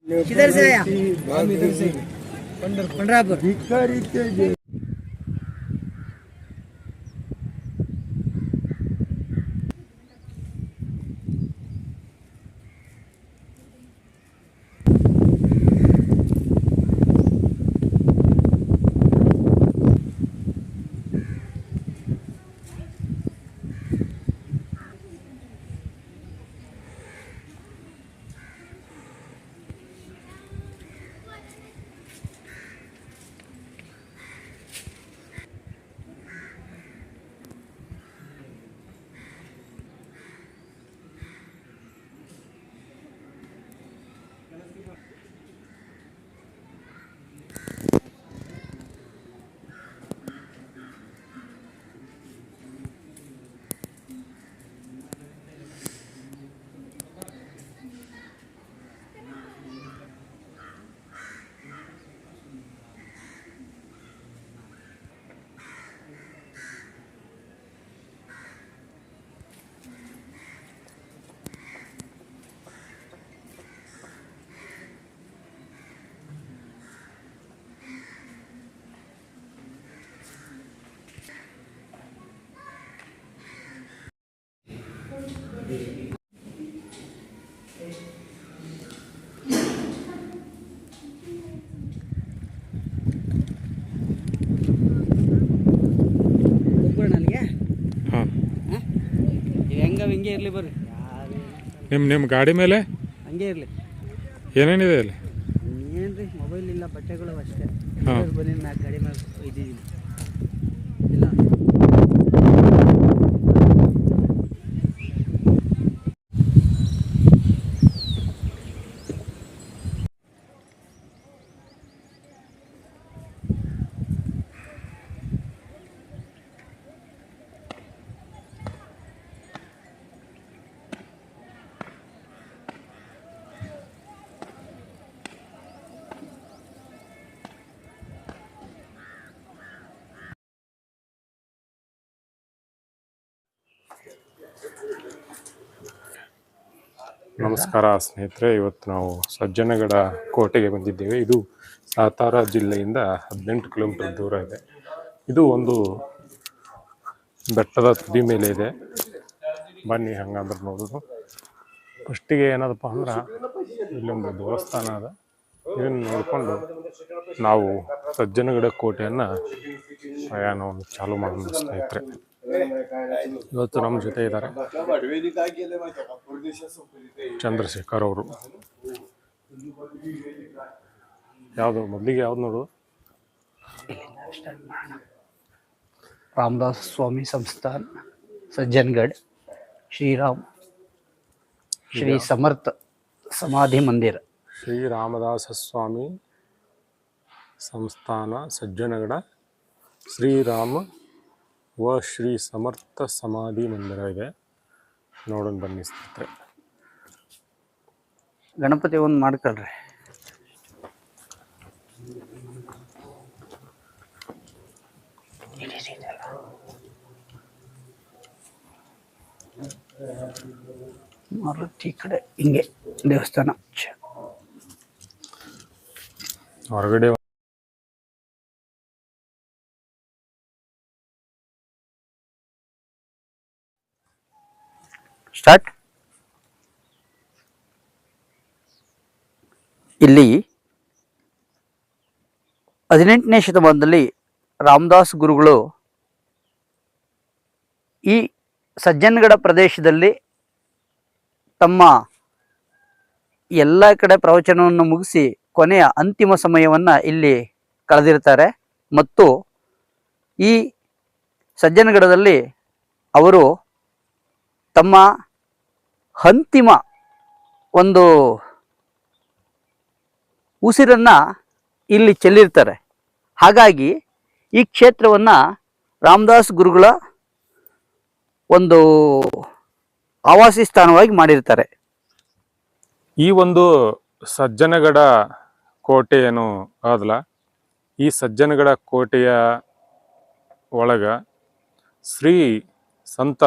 किधर से आया? हम इधर से पंडरपुर। ಹಾಂ ಹಿಂಗೆ ಇರಲಿ ಬರ್ರಿ. ನಿಮ್ಮ ಗಾಡಿ ಮೇಲೆ ಹಂಗೆ ಇರಲಿ. ಏನೇನಿದೆ ಅಲ್ಲಿ? ಏನ್ರಿ ಮೊಬೈಲ್ ಇಲ್ಲ, ಬಟ್ಟೆಗಳು ಅಷ್ಟೇ. ಹಾಂ ಬಂದಿನ ಮ್ಯಾಗ ಗಾಡಿ ಮ್ಯಾಗ ಇದ್ದೀವಿ ಇಲ್ಲ. ನಮಸ್ಕಾರ ಸ್ನೇಹಿತರೆ, ಇವತ್ತು ನಾವು ಸಜ್ಜನಗಡ ಕೋಟೆಗೆ ಬಂದಿದ್ದೇವೆ. ಇದು ಸಾತಾರ ಜಿಲ್ಲೆಯಿಂದ 18 ಕಿಲೋಮೀಟರ್ ದೂರ ಇದೆ. ಇದು ಒಂದು ಬೆಟ್ಟದ ತುದಿ ಮೇಲೆ ಇದೆ. ಬನ್ನಿ ಹಂಗಂದ್ರೆ ನೋಡೋದು. ಫಸ್ಟಿಗೆ ಏನದಪ್ಪ ಅಂದ್ರೆ ಇಲ್ಲೊಂದು ದೇವಸ್ಥಾನ ಅದ. ಇದನ್ನು ನೋಡಿಕೊಂಡು ನಾವು ಸಜ್ಜನಗಡ ಕೋಟೆಯನ್ನು ಪ್ರಯಾಣವನ್ನು ಚಾಲೂ ಮಾಡೋಣ ಸ್ನೇಹಿತರೆ. ಇವತ್ತು ನಮ್ಮ ಜೊತೆ ಇದ್ದಾರೆ ಚಂದ್ರಶೇಖರ್ ಅವರು. ಯಾವುದು ಮೊದಲಿಗೆ ಯಾವ್ದು ನೋಡು? ರಾಮದಾಸ್ ಸ್ವಾಮಿ ಸಂಸ್ಥಾನ್, ಸಜ್ಜನಗಢ, ಶ್ರೀ ಸಮರ್ಥ ಸಮಾಧಿ ಮಂದಿರ. ಶ್ರೀ ರಾಮದಾಸ ಸ್ವಾಮಿ ಸಂಸ್ಥಾನ ಸಜ್ಜನಗಡ, ಶ್ರೀರಾಮ ವ ಶ್ರೀ ಸಮರ್ಥ ಸಮಾಧಿ ಮಂದಿರ ಇದೆ. ನೋಡೋಣ ಬನ್ನಿ ಸ್ನೇಹಿತರೆ. ಗಣಪತಿ ಒಂದು ಮಾಡ್ಕೊಳ್ರಿ. ಮಾರುತಿ ಕಡೆ ಹಿಂಗೆ ದೇವಸ್ಥಾನ ಹೊರಗಡೆ ಸ್ಟಾರ್ಟ್. ಇಲ್ಲಿ 18ನೇ ಶತಮಾನದಲ್ಲಿ ರಾಮದಾಸ್ ಗುರುಗಳು ಈ ಸಜ್ಜನಗಡ ಪ್ರದೇಶದಲ್ಲಿ ತಮ್ಮ ಎಲ್ಲ ಕಡೆ ಪ್ರವಚನವನ್ನು ಮುಗಿಸಿ ಕೊನೆಯ ಅಂತಿಮ ಸಮಯವನ್ನು ಇಲ್ಲಿ ಕಳೆದಿರ್ತಾರೆ. ಮತ್ತು ಈ ಸಜ್ಜನಗಡದಲ್ಲಿ ಅವರು ತಮ್ಮ ಅಂತಿಮ ಒಂದು ಉಸಿರನ್ನು ಇಲ್ಲಿ ಚೆಲ್ಲಿರ್ತಾರೆ. ಹಾಗಾಗಿ ಈ ಕ್ಷೇತ್ರವನ್ನು ರಾಮದಾಸ್ ಗುರುಗಳ ಒಂದು ಆವಾಸಿ ಸ್ಥಾನವಾಗಿ ಮಾಡಿರ್ತಾರೆ. ಈ ಒಂದು ಸಜ್ಜನಗಡ ಕೋಟೆ ಏನು ಆದಲ್ಲ, ಈ ಸಜ್ಜನಗಡ ಕೋಟೆಯ ಒಳಗ ಶ್ರೀ ಸಂತ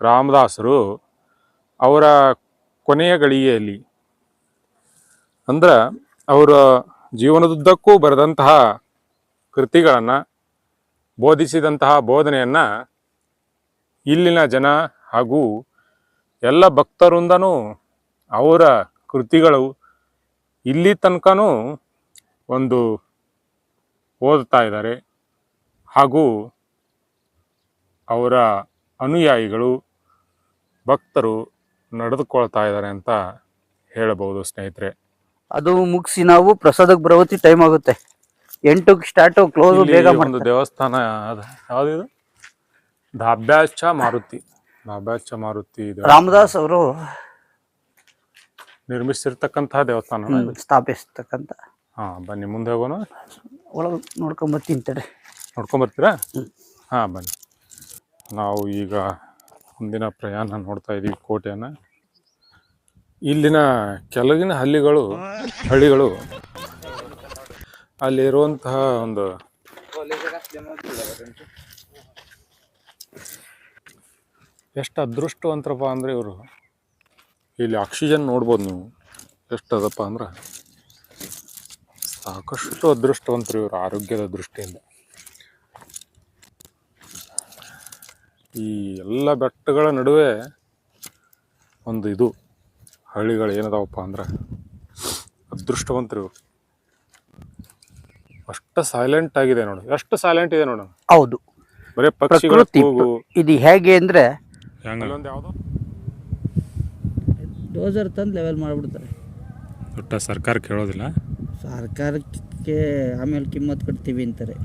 ರಾಮದಾಸರು ಅವರ ಕೊನೆಯ ಗಳಿಗೆಯಲ್ಲಿ ಅಂದ್ರೆ ಅವರ ಜೀವನದುದ್ದಕ್ಕೂ ಬರೆದಂತಹ ಕೃತಿಗಳನ್ನು, ಬೋಧಿಸಿದಂತಹ ಬೋಧನೆಯನ್ನು ಇಲ್ಲಿನ ಜನ ಹಾಗೂ ಎಲ್ಲ ಭಕ್ತರಿಂದನೂ ಅವರ ಕೃತಿಗಳು ಇಲ್ಲಿ ತನಕನೂ ಒಂದು ಓದ್ತಾ ಇದ್ದಾರೆ. ಹಾಗೂ ಅವರ ಅನುಯಾಯಿಗಳು, ಭಕ್ತರು ನಡೆದುಕೊಳ್ತಾ ಇದ್ದಾರೆ ಅಂತ ಹೇಳಬಹುದು ಸ್ನೇಹಿತರೆ. ಅದು ಮುಗಿಸಿ ನಾವು ಪ್ರಸಾದಕ್ಕೆ ಬರೋತಿ ಟೈಮ್ ಆಗುತ್ತೆ. 8ಕ್ಕೆ ಸ್ಟಾರ್ಟು, ಕ್ಲೋಸ್ ಬೇಗ ಒಂದು ಮಾಡ್ತಾರೆ. ದೇವಸ್ಥಾನ ಯಾವ್ದಿದು? ಧಾಬ್ಯಾಚ ಮಾರುತಿ. ಇದು ರಾಮದಾಸ್ ಅವರು ನಿರ್ಮಿಸಿರ್ತಕ್ಕಂತಹ ದೇವಸ್ಥಾನ, ಸ್ಥಾಪಿಸ್ತಕ್ಕಂಥ. ಬನ್ನಿ ಮುಂದೆ ಹೋಗೋಣ. ಒಳಗೆ ನೋಡ್ಕೊಂಬರ್ತೀನಿ ತಡೆ. ನೋಡ್ಕೊಂಬರ್ತೀರಾ? ಬನ್ನಿ. ನಾವು ಈಗ ಮುಂದಿನ ಪ್ರಯಾಣ ನೋಡ್ತಾ ಇದ್ದೀವಿ ಕೋಟೆಯನ್ನು. ಇಲ್ಲಿನ ಕೆಳಗಿನ ಹಳ್ಳಿಗಳು ಅಲ್ಲಿರುವಂತಹ ಒಂದು ಎಷ್ಟು ಅದೃಷ್ಟವಂತರಪ್ಪ ಅಂದರೆ ಇವರು. ಇಲ್ಲಿ ಆಕ್ಸಿಜನ್ ನೋಡ್ಬೋದು ನೀವು ಎಷ್ಟು ಅದಪ್ಪ ಅಂದ್ರೆ, ಸಾಕಷ್ಟು ಅದೃಷ್ಟವಂತರು ಇವರು ಆರೋಗ್ಯದ ದೃಷ್ಟಿಯಿಂದ. ಈ ಎಲ್ಲ ಬೆಟ್ಟಗಳ ನಡುವೆ ಒಂದು ಇದು ಹಳ್ಳಿಗಳು ಏನದಾವಪ್ಪ ಅಂದ್ರೆ ಅದೃಷ್ಟವಂತರು ಇವರು. ಅಷ್ಟು ಸೈಲೆಂಟ್ ಆಗಿದೆ ನೋಡಿ, ಎಷ್ಟು ಸೈಲೆಂಟ್ ಇದೆ ನೋಡೋಣ. ಹೌದು, ಬರೀ ಪಕ್ಷಿಗಳ ಕೂಗು. ಇದು ಹೇಗೆ ಅಂದ್ರೆ ಅಲ್ಲೊಂದು ಯಾವುದು ಡೋಸರ್ ತಂದು ಲೆವೆಲ್ ಮಾಡಿಬಿಡ್ತಾರೆ. ಒಟ್ಟ ಸರ್ಕಾರ ಕೇಳೋದಿಲ್ಲ. ಸರ್ಕಾರಕ್ಕೆ ಆಮೇಲೆ ಕಿಮ್ಮತ್ತು ಕಟ್ತೀವಿ ಅಂತಾರೆ.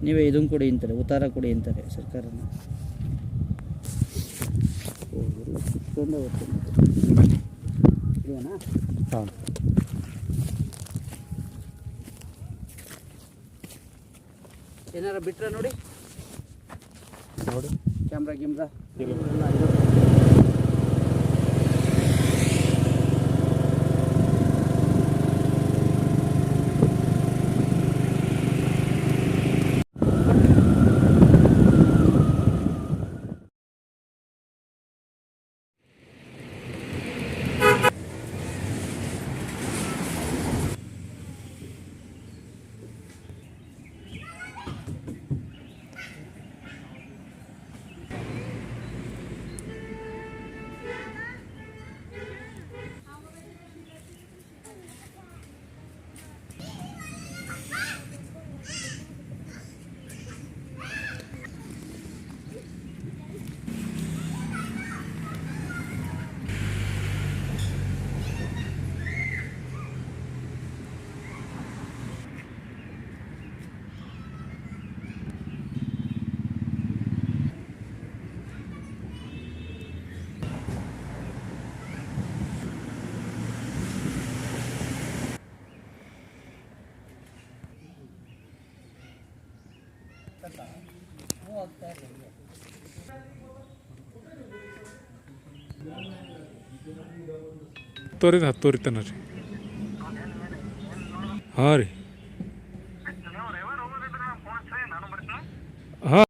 ನೀವೇ ಇದನ್ನು ಕೊಡಿ ಅಂತಾರೆ, ಉತ್ತಾರ ಕೊಡಿ ಅಂತಾರೆ ಸರ್ಕಾರನ. ಏನಾರ ಬಿಟ್ರೆ ನೋಡಿ ಕ್ಯಾಮ್ರಾ ಹತ್ತೂರಿ ತನ ರೀ. ಹಾಂ ರೀ. ಹಾಂ